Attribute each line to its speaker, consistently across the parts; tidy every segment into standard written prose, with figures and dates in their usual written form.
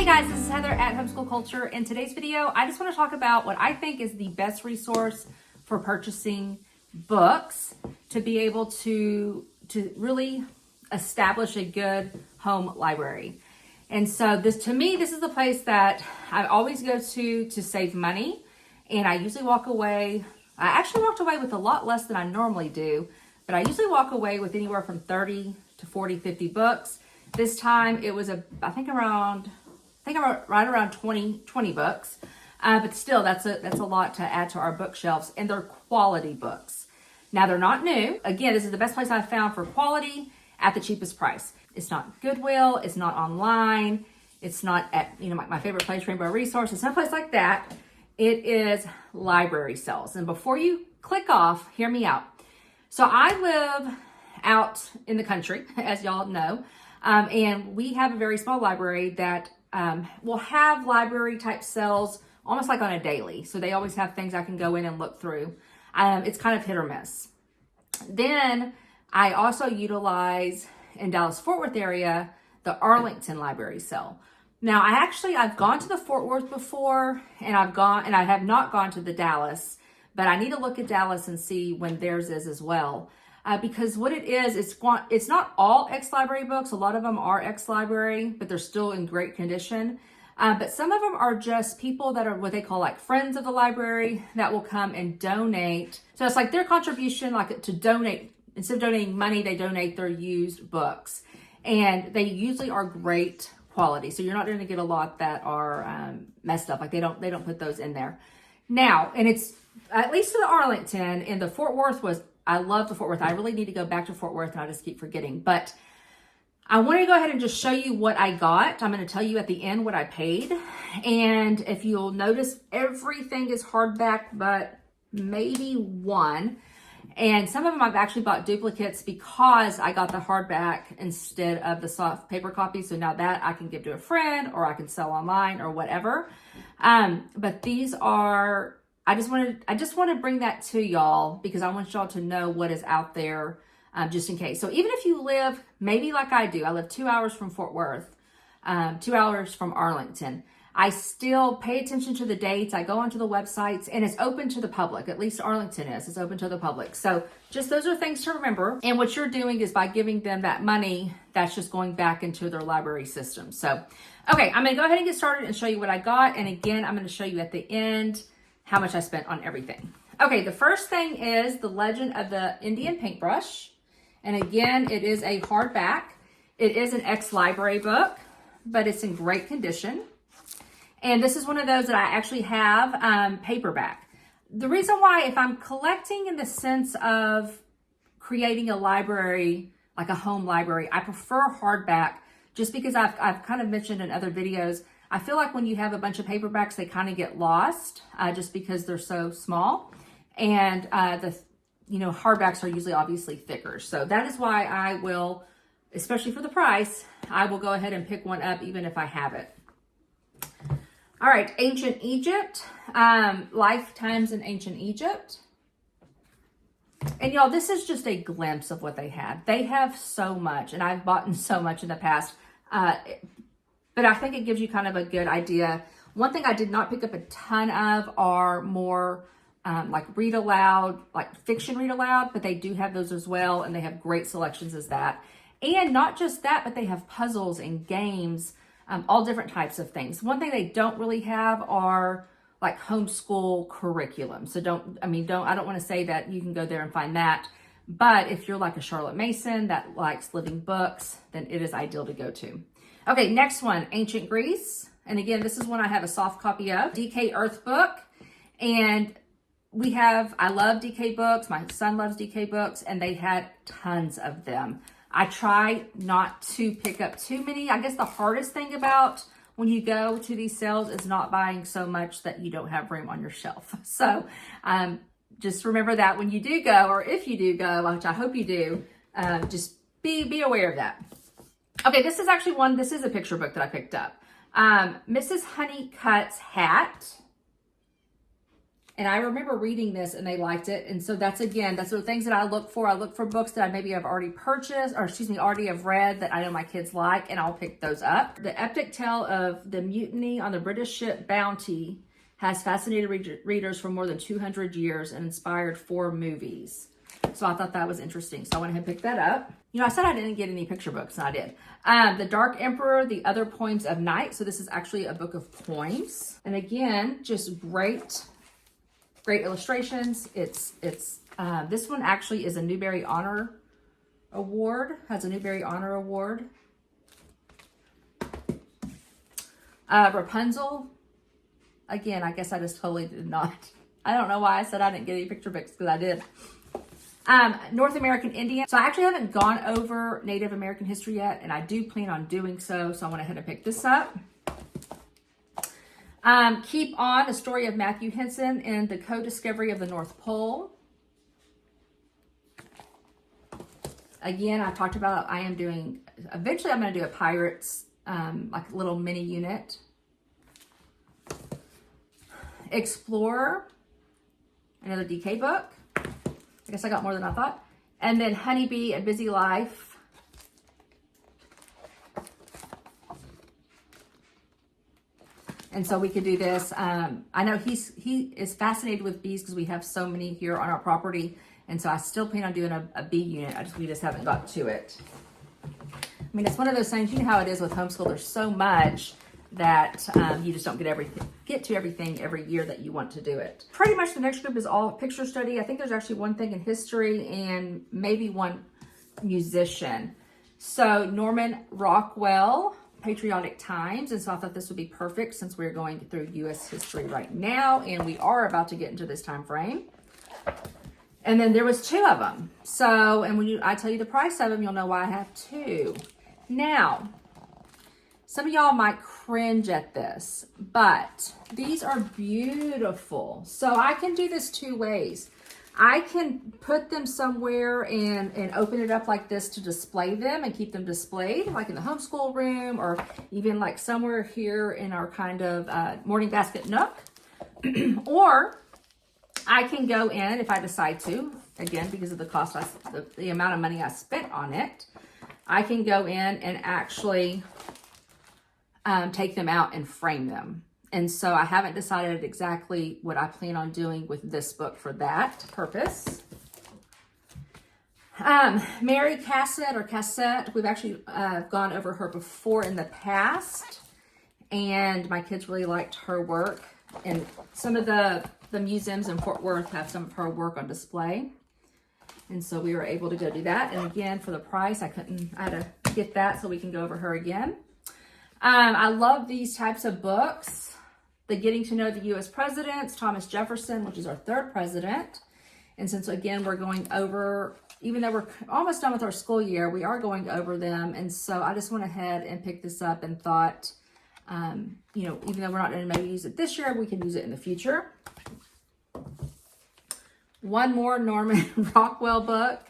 Speaker 1: Hey guys, this is Heather at Homeschool Culture. In today's video, I just want to talk about what I think is the best resource for purchasing books to be able to really establish a good home library. And so to me, this is the place that I always go to save money. And I usually walk away, I actually walked away with a lot less than I normally do, but I usually walk away with anywhere from 30 to 40, 50 books. This time it was I think right around 20 books. But still, that's a lot to add to our bookshelves, and they're quality books. Now, they're not new. Again, this is the best place I've found for quality at the cheapest price. It's not Goodwill. It's not online. It's not at, my favorite place, Rainbow Resource. It's not a place like that. It is library sales. And before you click off, hear me out. So I live out in the country, as y'all know, and we have a very small library that will have library type sales almost like on a daily. So they always have things I can go in and look through. It's kind of hit or miss. Then I also utilize in Dallas-Fort Worth area, the Arlington library sale. Now I've gone to the Fort Worth before, and I have not gone to the Dallas, but I need to look at Dallas and see when theirs is as well. Because what it is, it's not all ex-library books. A lot of them are ex-library, but they're still in great condition. But some of them are just people that are what they call like friends of the library that will come and donate. So it's like their contribution, like to donate, instead of donating money, they donate their used books. And they usually are great quality. So you're not going to get a lot that are messed up. Like they don't put those in there. Now, and it's at least to the Arlington, and the Fort Worth I love the Fort Worth. I really need to go back to Fort Worth, and I just keep forgetting. But I want to go ahead and just show you what I got. I'm going to tell you at the end what I paid. And if you'll notice, everything is hardback, but maybe one. And some of them I've actually bought duplicates because I got the hardback instead of the soft paper copy. So now that I can give to a friend, or I can sell online or whatever. But these are, I just want to bring that to y'all because I want y'all to know what is out there just in case. So even if you live, maybe like I do, I live 2 hours from Fort Worth, 2 hours from Arlington. I still pay attention to the dates. I go onto the websites, and it's open to the public. At least Arlington is. It's open to the public. So just those are things to remember. And what you're doing is by giving them that money, that's just going back into their library system. So, okay, I'm going to go ahead and get started and show you what I got. And again, I'm going to show you at the end how much I spent on everything. Okay, the first thing is The Legend of the Indian Paintbrush. And again, it is a hardback. It is an ex-library book, but it's in great condition. And this is one of those that I actually have paperback. The reason why, if I'm collecting in the sense of creating a library, like a home library, I prefer hardback just because I've kind of mentioned in other videos, I feel like when you have a bunch of paperbacks, they kind of get lost just because they're so small. And hardbacks are usually obviously thicker. So that is why I will, especially for the price, I will go ahead and pick one up even if I have it. All right, Ancient Egypt, Lifetimes in Ancient Egypt. And y'all, this is just a glimpse of what they had. They have so much, and I've bought so much in the past, but I think it gives you kind of a good idea. One thing I did not pick up a ton of are more like read aloud, like fiction read aloud, but they do have those as well, and they have great selections as that. And not just that, but they have puzzles and games, all different types of things. One thing they don't really have are like homeschool curriculum. So I don't want to say that you can go there and find that, but if you're like a Charlotte Mason that likes living books, then it is ideal to go to. Okay, next one, Ancient Greece. And again, this is one I have a soft copy of, DK Earth book. And I love DK books. My son loves DK books, and they had tons of them. I try not to pick up too many. I guess the hardest thing about when you go to these sales is not buying so much that you don't have room on your shelf. So just remember that when you do go, or if you do go, which I hope you do, just be aware of that. Okay, this is actually this is a picture book that I picked up. Mrs. Honeycutt's Hat. And I remember reading this and they liked it. And so that's the things that I look for. I look for books that I maybe have already purchased, or excuse me, already have read that I know my kids like, and I'll pick those up. The epic tale of the mutiny on the British ship Bounty has fascinated readers for more than 200 years and inspired 4 movies. So I thought that was interesting. So I went ahead and picked that up. You know, I said I didn't get any picture books, and I did. The Dark Emperor, The Other Poems of Night. So this is actually a book of poems. And again, just great illustrations. This one actually is a Newbery Honor Award, has a Newbery Honor Award. Rapunzel. Again, I guess I just totally did not. I don't know why I said I didn't get any picture books, because I did. North American Indian. So I actually haven't gone over Native American history yet, and I do plan on doing so. So I went ahead and picked this up. Keep On, the story of Matthew Henson and the co-discovery of the North Pole. Again, I talked about, eventually I'm going to do a pirates, like a little mini unit. Explorer, another DK book. I guess I got more than I thought. And then Honeybee, A Busy Life. And so we could do this. I know he is fascinated with bees because we have so many here on our property. And so I still plan on doing a bee unit. We just haven't got to it. I mean, it's one of those things, you know how it is with homeschool. There's so much that you just don't get to everything every year that you want to do it. Pretty much the next group is all picture study. I think there's actually one thing in history and maybe one musician. So Norman Rockwell, Patriotic Times. And so I thought this would be perfect since we're going through U.S. history right now, and we are about to get into this time frame. And then there was 2 of them. So, and when I tell you the price of them, you'll know why I have 2. Now, some of y'all might cringe at this, but these are beautiful. So I can do this 2 ways. I can put them somewhere and open it up like this to display them and keep them displayed, like in the homeschool room, or even like somewhere here in our kind of morning basket nook. Or I can go in, if I decide to, again, because of the cost, the amount of money I spent on it, I can go in and actually take them out and frame them. And so I haven't decided exactly what I plan on doing with this book for that purpose. Mary Cassette, we've actually gone over her before in the past, and my kids really liked her work. And some of the museums in Fort Worth have some of her work on display. And so we were able to go do that. And again, for the price, I had to get that so we can go over her again. I love these types of books. The Getting to Know the U.S. Presidents, Thomas Jefferson, which is our 3rd president. And since, again, we're going over, even though we're almost done with our school year, we are going over them. And so I just went ahead and picked this up and thought, you know, even though we're not going to maybe use it this year, we can use it in the future. One more Norman Rockwell book.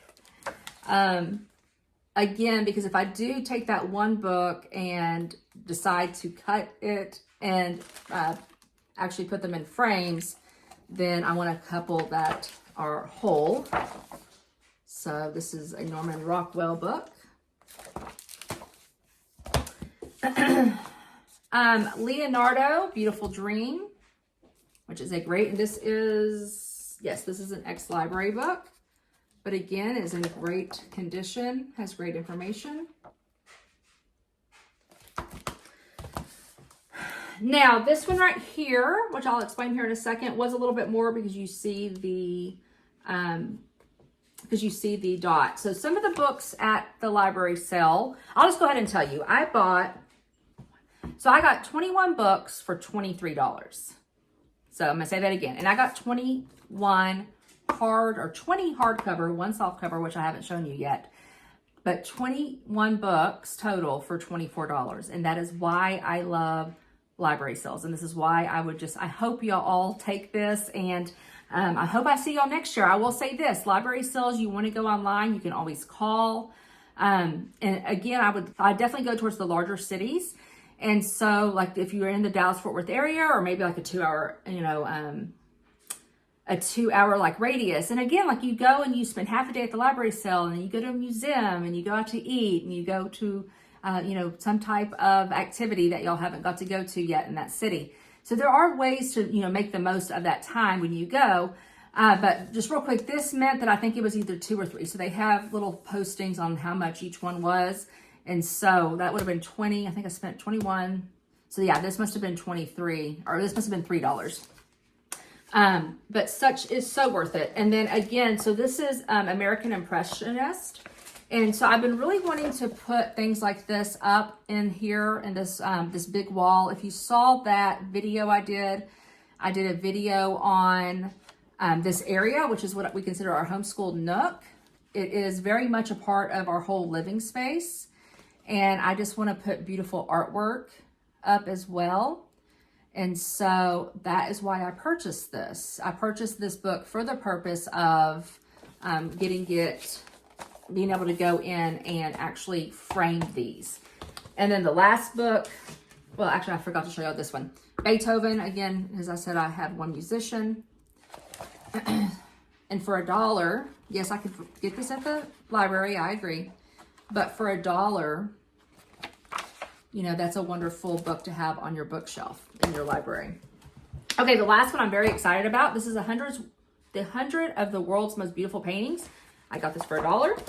Speaker 1: Again, because if I do take that one book and decide to cut it and actually put them in frames, then I want a couple that are whole. So this is a Norman Rockwell book. Leonardo, Beautiful Dream, which is a great, and this is an ex-library book, but again, is in great condition, has great information. Now, this one right here, which I'll explain here in a second, was a little bit more because you see the dot. So some of the books at the library sale, I'll just go ahead and tell you, I got 21 books for $23. So I'm gonna say that again. And I got 20 hardcover, 1 softcover, which I haven't shown you yet, but 21 books total for $24. And that is why I love library sales. And this is why I hope y'all all take this, and I hope I see y'all next year. I will say this, library sales, you want to go online, you can always call. And again, I definitely go towards the larger cities. And so like if you're in the Dallas-Fort Worth area, or maybe like a 2-hour, a 2-hour like radius. And again, like you go and you spend half a day at the library sale, and then you go to a museum, and you go out to eat, and you go to, some type of activity that y'all haven't got to go to yet in that city. So there are ways to, make the most of that time when you go. But just real quick, this meant that I think it was either 2 or 3. So they have little postings on how much each one was. And so that would have been 20. I think I spent 21. So yeah, this must have been 23, or this must have been $3. But such is so worth it. And then again, so this is American Impressionist. And so I've been really wanting to put things like this up in here in this this big wall. If you saw that video I did a video on this area, which is what we consider our homeschool nook. It is very much a part of our whole living space. And I just want to put beautiful artwork up as well. And so that is why I purchased this. I purchased this book for the purpose of being able to go in and actually frame these. And then the last book, well, actually I forgot to show you this one. Beethoven, again, as I said, I have one musician. And for $1, yes, I could get this at the library, I agree. But for $1, that's a wonderful book to have on your bookshelf in your library. Okay, the last one I'm very excited about. This is the 100 of the world's most beautiful paintings. I got this for $1.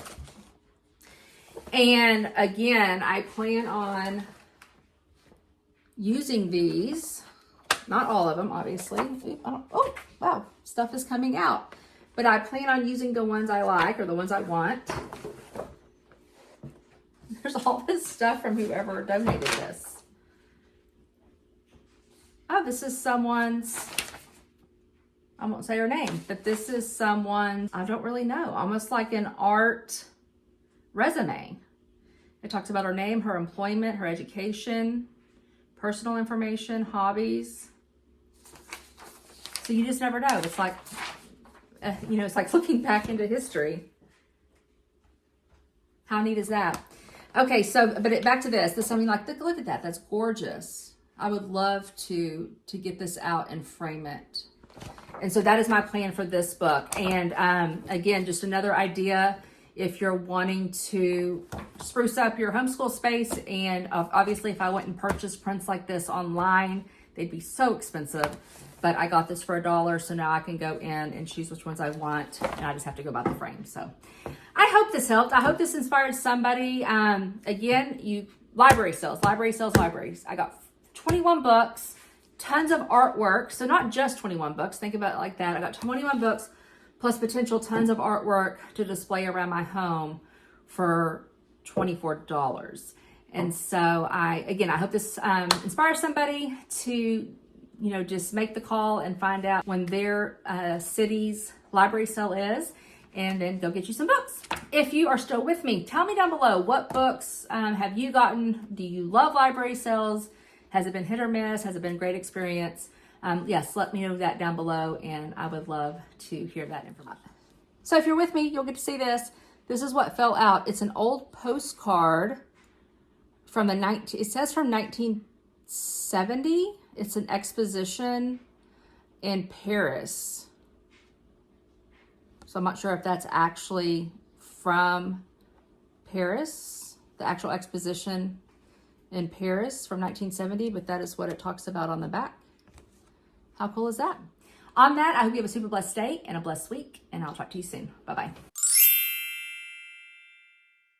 Speaker 1: And again, I plan on using these, not all of them, obviously. Oh, wow, stuff is coming out. But I plan on using the ones I like, or the ones I want. There's all this stuff from whoever donated this. Oh, this is someone's, I won't say her name, but this is someone's, I don't really know, almost like an art resume. It talks about her name, her employment, her education, personal information, hobbies. So you just never know. It's like, it's like looking back into history. How neat is that? Okay, so, back to this. This is something like, look at that. That's gorgeous. I would love to get this out and frame it. And so that is my plan for this book. And again, just another idea if you're wanting to spruce up your homeschool space. And obviously, if I went and purchased prints like this online, they'd be so expensive. But I got this for $1, so now I can go in and choose which ones I want, and I just have to go buy the frame. So I hope this helped. I hope this inspired somebody. Again, libraries. I got 21 books, tons of artwork. So not just 21 books. Think about it like that. I got 21 books plus potential tons of artwork to display around my home for $24. And so I hope this inspires somebody to, just make the call and find out when their city's library sale is, and then go get you some books. If you are still with me, tell me down below, what books have you gotten? Do you love library sales? Has it been hit or miss? Has it been a great experience? Yes, let me know that down below, and I would love to hear that information. So if you're with me, you'll get to see this. This is what fell out. It's an old postcard from it says from 1970. It's an exposition in Paris. So I'm not sure if that's actually from Paris, the actual exposition in Paris from 1970, but that is what it talks about on the back. How cool is that? On that, I hope you have a super blessed day and a blessed week, and I'll talk to you soon. Bye-bye.